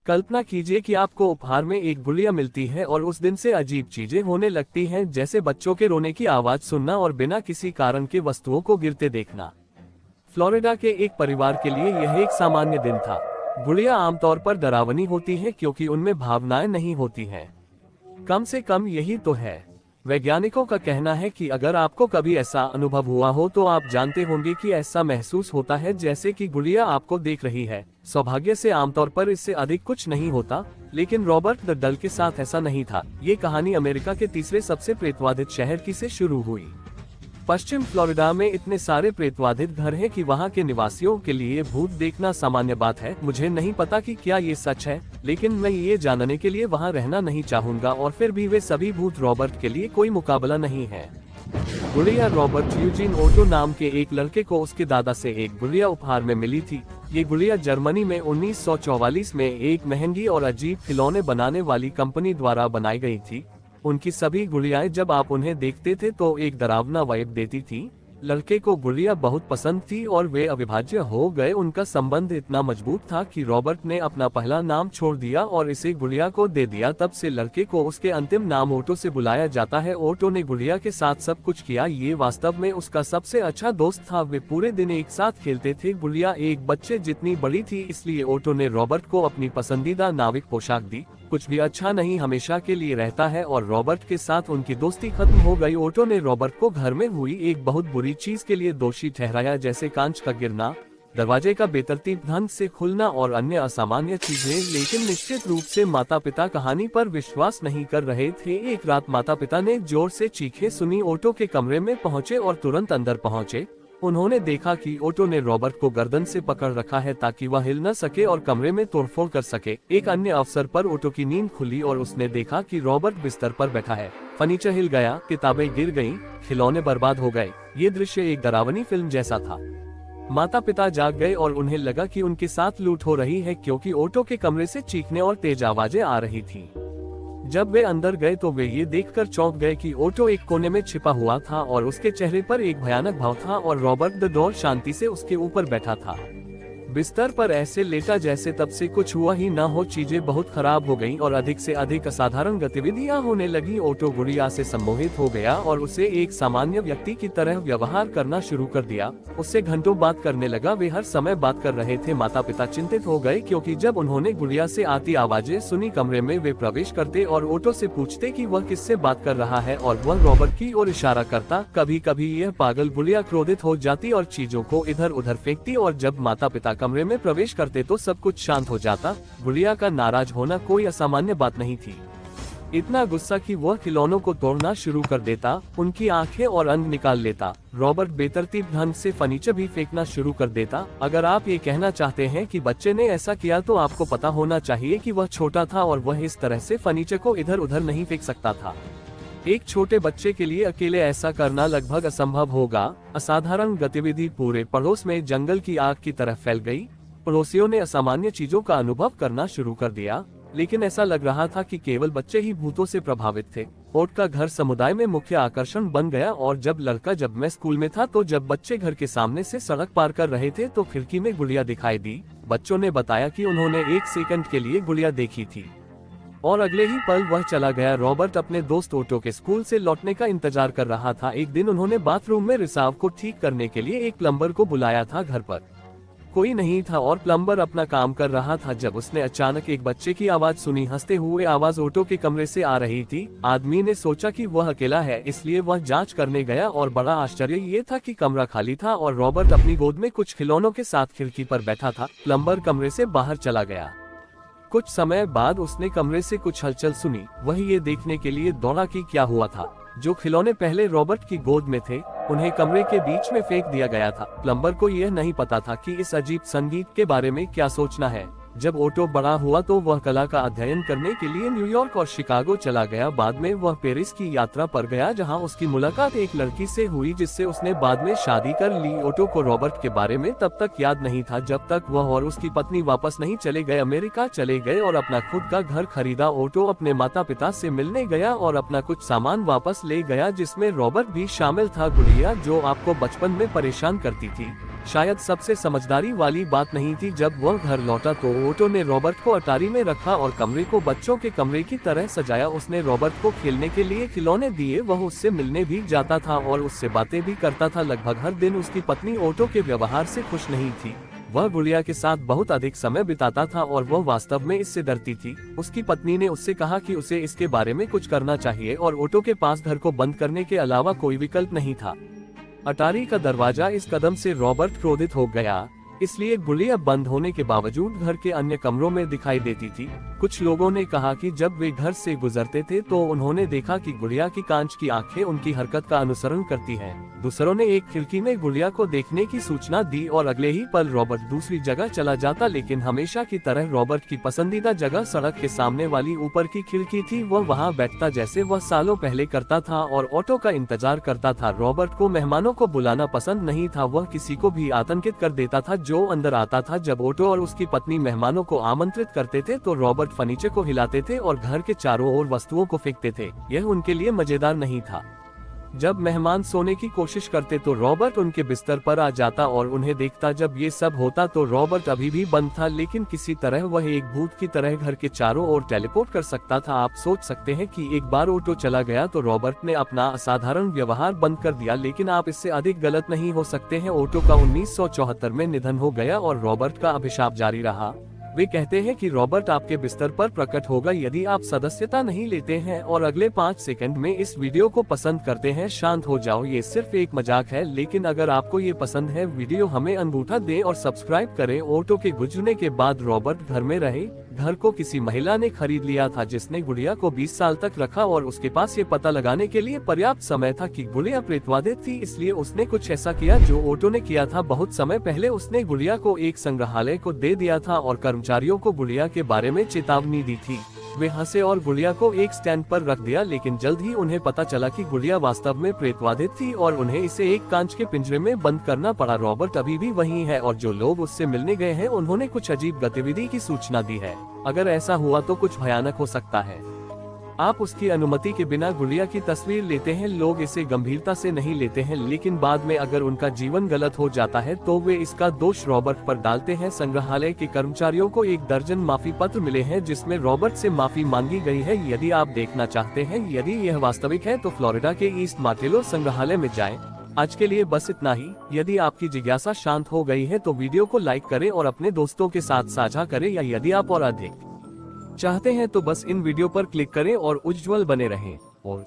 कल्पना कीजिए कि आपको उपहार में एक गुड़िया मिलती है और उस दिन से अजीब चीजें होने लगती हैं, जैसे बच्चों के रोने की आवाज सुनना और बिना किसी कारण के वस्तुओं को गिरते देखना। फ्लोरिडा के एक परिवार के लिए यह एक सामान्य दिन था। गुड़िया आमतौर पर डरावनी होती है क्योंकि उनमें भावनाएं नहीं होती हैं। कम से कम यही तो है। वैज्ञानिकों का कहना है कि अगर आपको कभी ऐसा अनुभव हुआ हो तो आप जानते होंगे कि ऐसा महसूस होता है जैसे कि गुड़िया आपको देख रही है। सौभाग्य से आमतौर पर इससे अधिक कुछ नहीं होता, लेकिन रॉबर्ट द डल के साथ ऐसा नहीं था। ये कहानी अमेरिका के तीसरे सबसे प्रेतवाधित शहर की से शुरू हुई। पश्चिम फ्लोरिडा में इतने सारे प्रेतवाधित घर हैं कि वहाँ के निवासियों के लिए भूत देखना सामान्य बात है। मुझे नहीं पता कि क्या ये सच है, लेकिन मैं ये जानने के लिए वहाँ रहना नहीं चाहूँगा। और फिर भी वे सभी भूत रॉबर्ट के लिए कोई मुकाबला नहीं है। गुड़िया रॉबर्ट यूजीन ओटो नाम के एक लड़के को उसके दादा से एक गुड़िया उपहार में मिली थी। ये गुड़िया जर्मनी में 1944 में एक महंगी और अजीब खिलौने बनाने वाली कंपनी द्वारा बनाई गई थी। उनकी सभी गुड़ियाएं जब आप उन्हें देखते थे तो एक डरावना वाइब देती थी। लड़के को गुड़िया बहुत पसंद थी और वे अविभाज्य हो गए। उनका संबंध इतना मजबूत था कि रॉबर्ट ने अपना पहला नाम छोड़ दिया और इसे गुड़िया को दे दिया। तब से लड़के को उसके अंतिम नाम ओटो से बुलाया जाता है। ओटो ने गुड़िया के साथ सब कुछ किया। ये वास्तव में उसका सबसे अच्छा दोस्त था। वे पूरे दिन एक साथ खेलते थे। गुड़िया एक बच्चे जितनी बड़ी थी, इसलिए ओटो ने रॉबर्ट को अपनी पसंदीदा नाविक पोशाक दी। कुछ भी अच्छा नहीं हमेशा के लिए रहता है और रॉबर्ट के साथ उनकी दोस्ती खत्म हो गई। ओटो ने रॉबर्ट को घर में हुई एक बहुत बुरी चीज के लिए दोषी ठहराया, जैसे कांच का गिरना, दरवाजे का बेतरतीब ढंग से खुलना और अन्य असामान्य चीजें। लेकिन निश्चित रूप से माता पिता कहानी पर विश्वास नहीं कर रहे थे। एक रात माता पिता ने जोर से चीखें सुनी। ओटो के कमरे में पहुंचे और तुरंत अंदर पहुंचे। उन्होंने देखा कि ओटो ने रॉबर्ट को गर्दन से पकड़ रखा है ताकि वह हिल न सके और कमरे में तोड़फोड़ कर सके। एक अन्य अवसर पर ओटो की नींद खुली और उसने देखा कि रॉबर्ट बिस्तर पर बैठा है। फर्नीचर हिल गया, किताबें गिर गईं, खिलौने बर्बाद हो गए। ये दृश्य एक डरावनी फिल्म जैसा था। माता पिता जाग गए और उन्हें लगा कि उनके साथ लूट हो रही है, क्योंकि ओटो के कमरे से चीखने और तेज आवाजें आ रही थी। जब वे अंदर गए तो वे ये देखकर चौंक गए कि ओटो एक कोने में छिपा हुआ था और उसके चेहरे पर एक भयानक भाव था और रॉबर्ट द डॉल शांति से उसके ऊपर बैठा था, बिस्तर पर ऐसे लेटा जैसे तब से कुछ हुआ ही न हो। चीजें बहुत खराब हो गईं और अधिक से अधिक असाधारण गतिविधियां होने लगी। ओटो गुड़िया से सम्मोहित हो गया और उसे एक सामान्य व्यक्ति की तरह व्यवहार करना शुरू कर दिया। उससे घंटों बात करने लगा। वे हर समय बात कर रहे थे। माता पिता चिंतित हो गए क्योंकि जब उन्होंने गुड़िया से आती आवाजें सुनी, कमरे में वे प्रवेश करते और ओटो से पूछते कि वह किससे बात कर रहा है और वह रॉबर्ट की ओर इशारा करता। कभी कभी यह पागल गुड़िया क्रोधित हो जाती और चीजों को इधर उधर फेंकती और जब माता पिता कमरे में प्रवेश करते तो सब कुछ शांत हो जाता। गुड़िया का नाराज होना कोई असामान्य बात नहीं थी। इतना गुस्सा कि वह खिलौनों को तोड़ना शुरू कर देता, उनकी आंखें और अंग निकाल लेता। रॉबर्ट बेतरतीब ढंग से फर्नीचर भी फेंकना शुरू कर देता। अगर आप ये कहना चाहते हैं कि बच्चे ने ऐसा किया तो आपको पता होना चाहिए कि वह छोटा था और वह इस तरह से फर्नीचर को इधर उधर नहीं फेंक सकता था। एक छोटे बच्चे के लिए अकेले ऐसा करना लगभग असंभव होगा। असाधारण गतिविधि पूरे पड़ोस में जंगल की आग की तरह फैल गई। पड़ोसियों ने असामान्य चीजों का अनुभव करना शुरू कर दिया, लेकिन ऐसा लग रहा था कि केवल बच्चे ही भूतों से प्रभावित थे। ओट का घर समुदाय में मुख्य आकर्षण बन गया और जब मैं स्कूल में था तो जब बच्चे घर के सामने से सड़क पार कर रहे थे तो खिड़की में गुड़िया दिखाई दी। बच्चों ने बताया कि उन्होंने 1 सेकंड के लिए गुड़िया देखी थी और अगले ही पल वह चला गया। रॉबर्ट अपने दोस्त ओटो के स्कूल से लौटने का इंतजार कर रहा था। एक दिन उन्होंने बाथरूम में रिसाव को ठीक करने के लिए एक प्लम्बर को बुलाया था। घर पर कोई नहीं था और प्लम्बर अपना काम कर रहा था जब उसने अचानक एक बच्चे की आवाज सुनी। हंसते हुए आवाज ओटो के कमरे से आ रही थी। आदमी ने सोचा कि वह अकेला है, इसलिए वह जांच करने गया और बड़ा आश्चर्य ये था कि कमरा खाली था और रॉबर्ट अपनी गोद में कुछ खिलौनों के साथ खिड़की पर बैठा था। प्लम्बर कमरे से बाहर चला गया। कुछ समय बाद उसने कमरे से कुछ हलचल सुनी। वह ये देखने के लिए दौड़ा कि क्या हुआ था। जो खिलौने पहले रॉबर्ट की गोद में थे, उन्हें कमरे के बीच में फेंक दिया गया था। प्लम्बर को यह नहीं पता था कि इस अजीब संगीत के बारे में क्या सोचना है। जब ओटो बड़ा हुआ तो वह कला का अध्ययन करने के लिए न्यूयॉर्क और शिकागो चला गया। बाद में वह पेरिस की यात्रा पर गया, जहां उसकी मुलाकात एक लड़की से हुई जिससे उसने बाद में शादी कर ली। ओटो को रॉबर्ट के बारे में तब तक याद नहीं था जब तक वह और उसकी पत्नी वापस नहीं चले गए, अमेरिका चले गए और अपना खुद का घर खरीदा। ओटो अपने माता पिता से मिलने गया और अपना कुछ सामान वापस ले गया, जिसमें रॉबर्ट भी शामिल था। गुड़िया जो आपको बचपन में परेशान करती थी, शायद सबसे समझदारी वाली बात नहीं थी, जब वह घर लौटा तो ओटो ने रॉबर्ट को अटारी में रखा और कमरे को बच्चों के कमरे की तरह सजाया। उसने रॉबर्ट को खेलने के लिए खिलौने दिए, वह उससे मिलने भी जाता था और उससे बातें भी करता था। लगभग हर दिन उसकी पत्नी ओटो के व्यवहार से खुश नहीं थी। वह गुड़िया के साथ बहुत अधिक समय बिताता था और वह वास्तव में इससे डरती थी। उसकी पत्नी ने उससे कहा कि उसे इसके बारे में कुछ करना चाहिए और ओटो के पास घर को बंद करने के अलावा कोई विकल्प नहीं था। अटारी का दरवाजा इस कदम से रॉबर्ट क्रोधित हो गया, इसलिए गुड़िया बंद होने के बावजूद घर के अन्य कमरों में दिखाई देती थी। कुछ लोगों ने कहा कि जब वे घर से गुजरते थे तो उन्होंने देखा कि गुड़िया की कांच की आंखें उनकी हरकत का अनुसरण करती हैं। दूसरों ने एक खिड़की में गुड़िया को देखने की सूचना दी और अगले ही पल रॉबर्ट दूसरी जगह चला जाता, लेकिन हमेशा की तरह रॉबर्ट की पसंदीदा जगह सड़क के सामने वाली ऊपर की खिड़की थी। वह वहां बैठता जैसे वह सालों पहले करता था और ऑटो का इंतजार करता था। रॉबर्ट को मेहमानों को बुलाना पसंद नहीं था, वह किसी को भी आतंकित कर देता था जो अंदर आता था। जब ऑटो और उसकी पत्नी मेहमानों को आमंत्रित करते थे तो रॉबर्ट फर्नीचर को हिलाते थे और घर के चारों ओर वस्तुओं को फेंकते थे। यह उनके लिए मजेदार नहीं था। जब मेहमान सोने की कोशिश करते तो रॉबर्ट उनके बिस्तर पर आ जाता और उन्हें देखता। जब ये सब होता तो रॉबर्ट अभी भी बंद था, लेकिन किसी तरह वह एक भूत की तरह घर के चारों ओर टेलीपोर्ट कर सकता था। आप सोच सकते हैं कि एक बार ऑटो चला गया तो रॉबर्ट ने अपना असाधारण व्यवहार बंद कर दिया, लेकिन आप इससे अधिक गलत नहीं हो सकते हैं। ऑटो का 1974 में निधन हो गया और रॉबर्ट का अभिशाप जारी रहा। वे कहते हैं कि रॉबर्ट आपके बिस्तर पर प्रकट होगा यदि आप सदस्यता नहीं लेते हैं और अगले 5 सेकंड में इस वीडियो को पसंद करते हैं। शांत हो जाओ, ये सिर्फ एक मजाक है, लेकिन अगर आपको ये पसंद है वीडियो हमें अंगूठा दें और सब्सक्राइब करें। ऑटो के गुजरने के बाद रॉबर्ट घर में रहे। घर को किसी महिला ने खरीद लिया था जिसने गुड़िया को 20 साल तक रखा और उसके पास ये पता लगाने के लिए पर्याप्त समय था कि गुड़िया प्रेतवादित थी, इसलिए उसने कुछ ऐसा किया जो ऑटो ने किया था। बहुत समय पहले उसने गुड़िया को एक संग्रहालय को दे दिया था और कर्मचारियों को गुड़िया के बारे में चेतावनी दी थी। वे हंसे और गुड़िया को एक स्टैंड पर रख दिया, लेकिन जल्द ही उन्हें पता चला कि गुड़िया वास्तव में प्रेतवादित थी और उन्हें इसे एक कांच के पिंजरे में बंद करना पड़ा। रॉबर्ट अभी भी वहीं है और जो लोग उससे मिलने गए हैं उन्होंने कुछ अजीब गतिविधि की सूचना दी है। अगर ऐसा हुआ तो कुछ भयानक हो सकता है। आप उसकी अनुमति के बिना गुड़िया की तस्वीर लेते हैं। लोग इसे गंभीरता से नहीं लेते हैं, लेकिन बाद में अगर उनका जीवन गलत हो जाता है तो वे इसका दोष रॉबर्ट पर डालते हैं। संग्रहालय के कर्मचारियों को 1 दर्जन माफी पत्र मिले हैं जिसमें रॉबर्ट से माफी मांगी गई है। यदि आप देखना चाहते हैं यदि यह वास्तविक है तो फ्लोरिडा के ईस्ट मार्टेलो संग्रहालय में जाएं। आज के लिए बस इतना ही। यदि आपकी जिज्ञासा शांत हो गई है तो वीडियो को लाइक करें और अपने दोस्तों के साथ साझा करें, या यदि आप और अधिक चाहते हैं तो बस इन वीडियो पर क्लिक करें और उज्ज्वल बने रहें। और